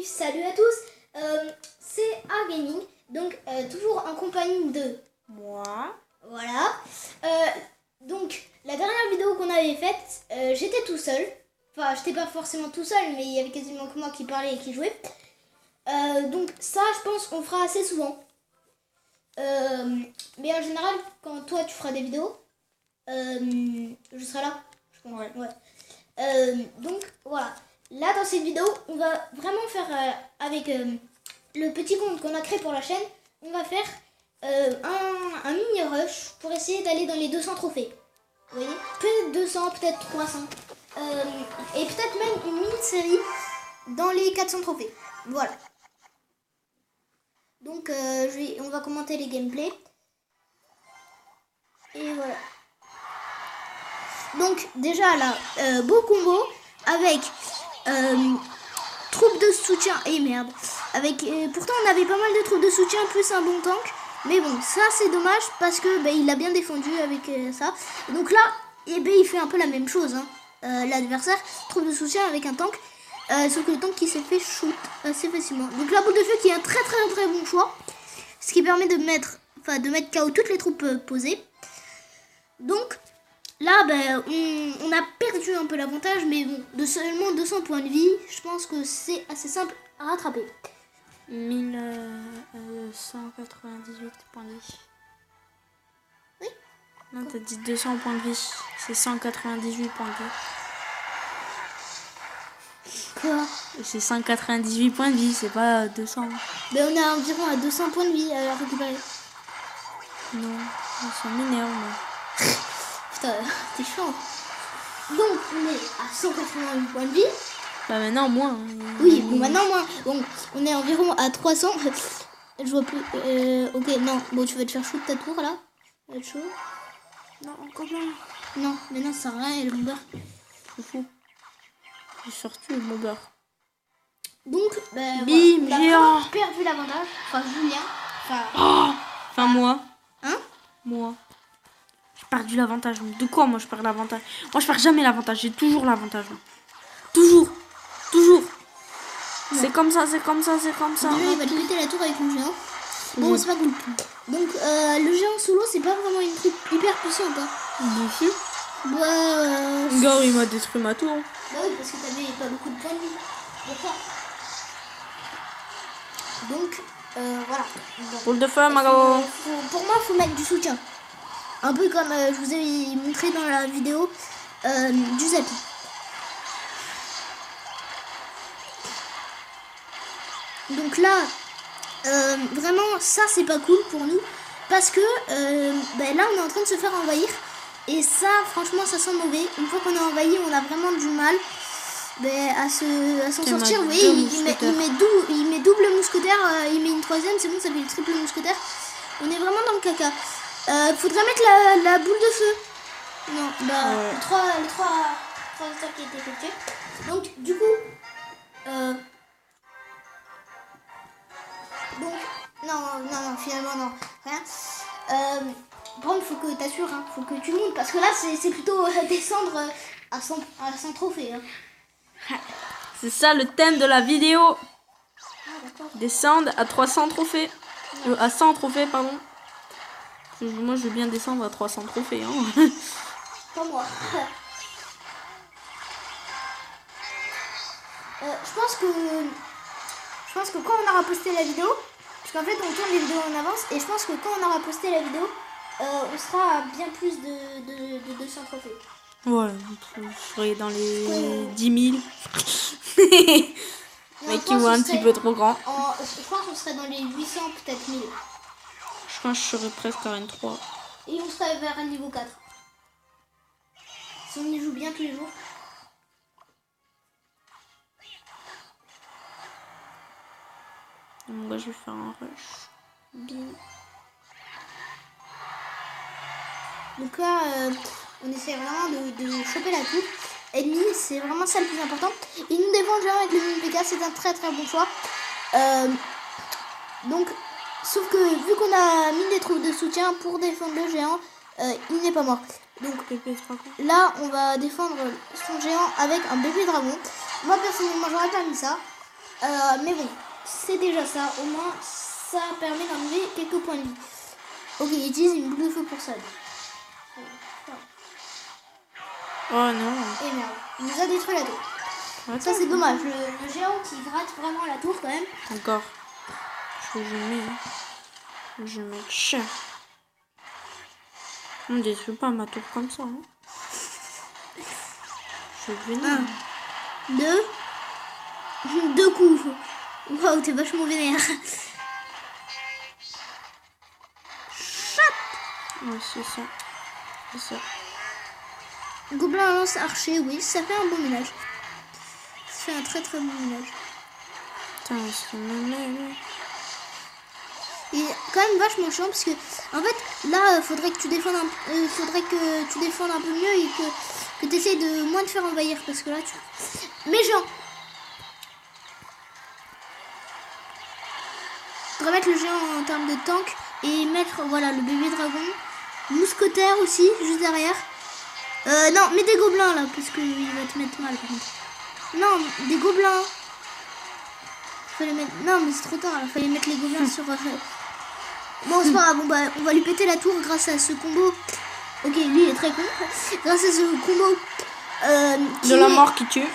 salut à tous, c'est Argaming, donc toujours en compagnie de moi. Voilà. Donc la dernière vidéo qu'on avait faite, j'étais tout seul. Enfin, j'étais pas forcément tout seul, mais il y avait quasiment que moi qui parlais et qui jouait. Donc ça, je pense qu'on fera assez souvent. Mais en général, quand toi tu feras des vidéos, je serai là. Je pense. Ouais. Donc voilà. Là, dans cette vidéo, on va vraiment faire avec le petit compte qu'on a créé pour la chaîne, on va faire un mini rush pour essayer d'aller dans les 200 trophées. Vous voyez, peut-être 200, peut-être 300. Et peut-être même une mini-série dans les 400 trophées. Voilà. Donc, on va commenter les gameplays. Et voilà. Donc, déjà là, beau combo avec troupes de soutien. Et merde. Avec, pourtant, on avait pas mal de troupes de soutien, plus un bon tank. Mais bon, ça c'est dommage parce que il a bien défendu avec ça. Donc là, il fait un peu la même chose. L'adversaire, troupe de soutien avec un tank. Sauf que le tank qui s'est fait shoot assez facilement. Donc la boule de feu qui est un très bon choix. Ce qui permet de mettre KO toutes les troupes posées. Donc là, on a perdu un peu l'avantage. Mais bon, de seulement 200 points de vie, je pense que c'est assez simple à rattraper. 1198 points de vie. Oui. Non, t'as dit 200 points de vie. C'est 198 points de vie. Quoi? C'est 198 points de vie, c'est pas 200. Mais on est environ à 200 points de vie à récupérer. Non, ça m'énerve, moi. Putain, t'es chiant. Donc, on est à 188 points de vie. Bah maintenant, moins. Oui, bon, maintenant, moins. Donc, on est environ à 300. Je vois plus. Ok, non. Bon, tu vas te faire shoot ta tour, là. Ça va être chaud. Non, encore bien. Non, mais non, ça sert à rien, et le bomber. C'est fou. J'ai sorti le bomber. Donc, bim, voilà. On a géant. perdu l'avantage. Enfin, Julien. Enfin, moi. Hein? Moi. J'ai perdu l'avantage. De quoi, moi, je perds l'avantage? Moi, je perds jamais l'avantage. J'ai toujours l'avantage. Toujours. Toujours. C'est comme ça, c'est comme ça, c'est comme ça. Déjà, il va te péter la tour avec le géant. Bon, c'est pas cool. Donc, le géant solo, c'est pas vraiment une troupe hyper puissante. Dessus. Gars, il m'a détruit ma tour. Bah oui, parce que t'avais pas beaucoup de points de vie. Donc, voilà. Boule de feu, Mago. Pour moi, il faut mettre du soutien. Un peu comme je vous ai montré dans la vidéo du Zappy. Donc là, vraiment, ça c'est pas cool pour nous. Parce que là, on est en train de se faire envahir. Et ça, franchement, ça sent mauvais. Une fois qu'on est envahi, on a vraiment du mal à s'en sortir. Vous voyez, il met double mousquetaire, il met une troisième, c'est bon, ça fait le triple mousquetaire. On est vraiment dans le caca. Faudrait mettre la boule de feu. Non, les trois attaques qui étaient effectuées. Donc, du coup, non, finalement, non. Rien. Bon, il faut que t'assures, hein, faut que tu montes. Parce que là, c'est plutôt descendre à 100 trophées. Hein. C'est ça le thème de la vidéo. D'accord. Descendre à 300 trophées. À 100 trophées, pardon. Moi, je veux bien descendre à 300 trophées. Hein. Pas moi. Je pense que quand on aura posté la vidéo, parce qu'en fait on tourne les vidéos en avance, et je pense que quand on aura posté la vidéo, on sera à bien plus de 200 trophées. Ouais, je serai dans les 10 000. Mais qui voit un petit peu trop grand. Je pense qu'on serait dans les 800, peut-être 1000. Je pense que je serais presque à 23. Et on serait vers un niveau 4. Si on y joue bien tous les jours. Donc là, je vais faire un rush. Bim. Donc là, on essaie vraiment de choper la tour. Ennemi, c'est vraiment ça le plus important. Il nous défend géant avec le mini PK, c'est un très bon choix. Donc, sauf que vu qu'on a mis des troupes de soutien pour défendre le géant, il n'est pas mort. Donc là, on va défendre son géant avec un bébé dragon. Moi, personnellement, j'aurais pas mis ça. Mais bon, c'est déjà ça. Au moins, ça permet d'enlever quelques points de vie. Ok, il utilise une boule de feu pour ça. Oh non. Et merde, il nous a détruit la tour. Attends. Ça, c'est dommage. Le géant qui gratte vraiment la tour, quand même. Encore. Je mets. Je mets cher. On ne détruit pas ma tour comme ça. Hein. Je vais vénère. 2 coups. Waouh, t'es vachement vénère. Ouais, c'est ça. C'est ça. Gobelin lance archer, oui, ça fait un bon ménage. Ça fait un très très bon ménage. Putain, c'est ménage. Il est quand même vachement chiant parce que en fait là faudrait que tu défendes un peu mieux et que tu essaies de moins te faire envahir parce que là tu. Méchant. Faudrait mettre le géant en termes de tank et mettre voilà le bébé dragon. Mousquetaire aussi, juste derrière. Non, mets des gobelins là, parce qu'il va te mettre mal par contre. Non, des gobelins. Fallait mettre. Non, mais c'est trop tard, il fallait mettre les gobelins sur. Bon, c'est pas grave, on va lui péter la tour grâce à ce combo. Ok, lui il est très con. Grâce à ce combo. De la mort qui tue.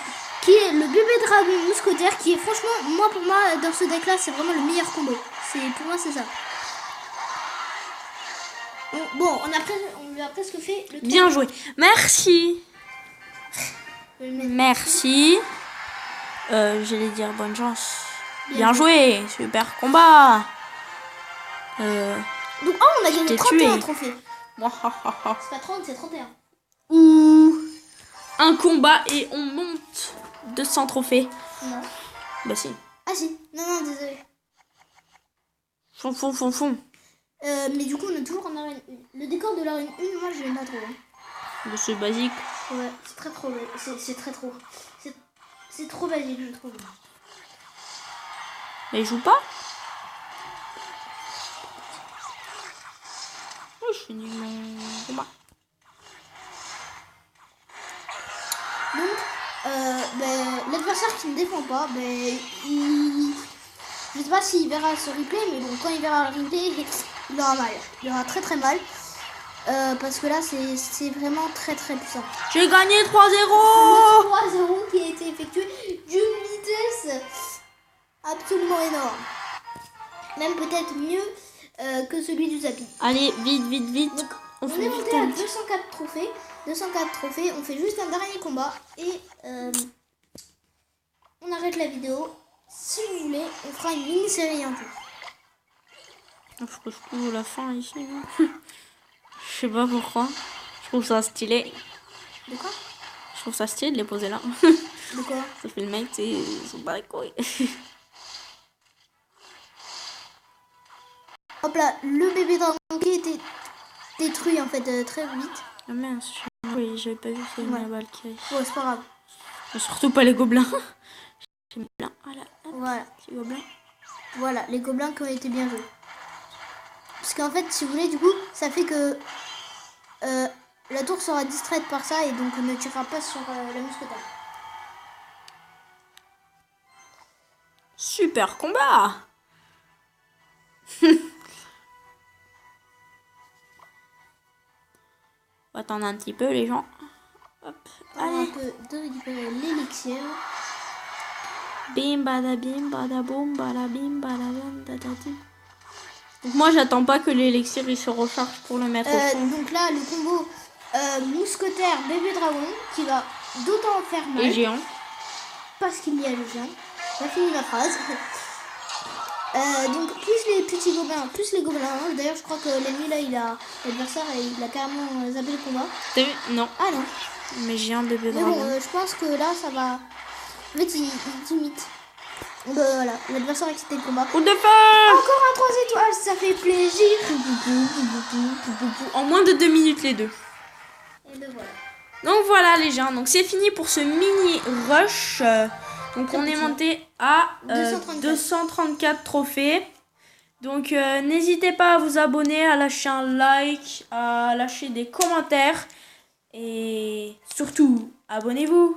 Qui est le bébé dragon mousquetaire, qui est franchement, pour moi, dans ce deck là, c'est vraiment le meilleur combo. Pour moi, c'est ça. Bon, on lui a presque fait le tour. Bien joué. Merci. Merci. J'allais dire bonne chance. Bien joué. Super combat. Donc, on a gagné 31 trophées. C'est pas 30, c'est 31. Ouh. Un combat et on monte 200 trophées. Non. Bah si. Ah si. Non, désolé. Fond. Mais du coup, on est toujours en arène 1. Le décor de l'arène 1, moi, je l'aime pas trop. Hein. C'est basique. Ouais, c'est très trop. C'est très trop. C'est trop basique, je trouve. Mais il joue pas. Oh, je finis mon combat. Donc, l'adversaire qui ne défend pas, je sais pas s'il verra ce replay, mais bon, quand il verra le replay, il aura mal. Il aura très très mal. Parce que là, c'est vraiment très très puissant. J'ai gagné 3-0. Le 3-0 qui a été effectué d'une vitesse absolument énorme. Même peut-être mieux que celui du Zappy. Allez, vite. Donc, on est monté à 204 trophées. 204 trophées, on fait juste un dernier combat et on arrête la vidéo. Si vous voulez, on fera une mini-série un peu. Je trouve la fin ici. Je sais pas pourquoi. Je trouve ça stylé. De quoi? Je trouve ça stylé de les poser là. De quoi? Ça fait le mec, ils sont pas les couilles. Hop là, le bébé dragon qui a été détruit en fait très vite. Ah mince, oui, j'avais pas vu qu'il y avait une balle qui arrive. Ouais, c'est pas grave. Mais surtout pas les gobelins. J'aime bien. Voilà. Les gobelins. Voilà, les gobelins qui ont été bien joués. Parce qu'en fait, si vous voulez, du coup, ça fait que la tour sera distraite par ça et donc on ne tirera pas sur la mousquetaire. Super combat. On va attendre un petit peu les gens. Hop, Allez. allez. Un peu de récupérer l'élixir. Bim bada bim bada boum bada bim bada bim dada dim. Donc moi j'attends pas que l'élixir il se recharge pour le mettre au fond. Donc là, le combo mousquetaire bébé dragon qui va d'autant faire mal. Et géant. Parce qu'il y a le géant. J'ai fini ma phrase. Donc plus les petits gobelins, plus les gobelins. Hein. D'ailleurs, je crois que l'ennemi là, l'adversaire, il a carrément zappé le combat. T'as vu? Non. Ah non. Mais géant bébé Mais dragon. bon, je pense que là, ça va. En fait, il imite. Voilà, l'adversaire a quitté le combat. Coup de feu! Encore un 3 étoiles, ça fait plaisir. En moins de 2 minutes les deux. Et ben voilà. Donc voilà les gens, donc c'est fini pour ce mini rush. Donc Très on est petit. monté à 234 trophées. Donc n'hésitez pas à vous abonner, à lâcher un like, à lâcher des commentaires. Et surtout, abonnez-vous.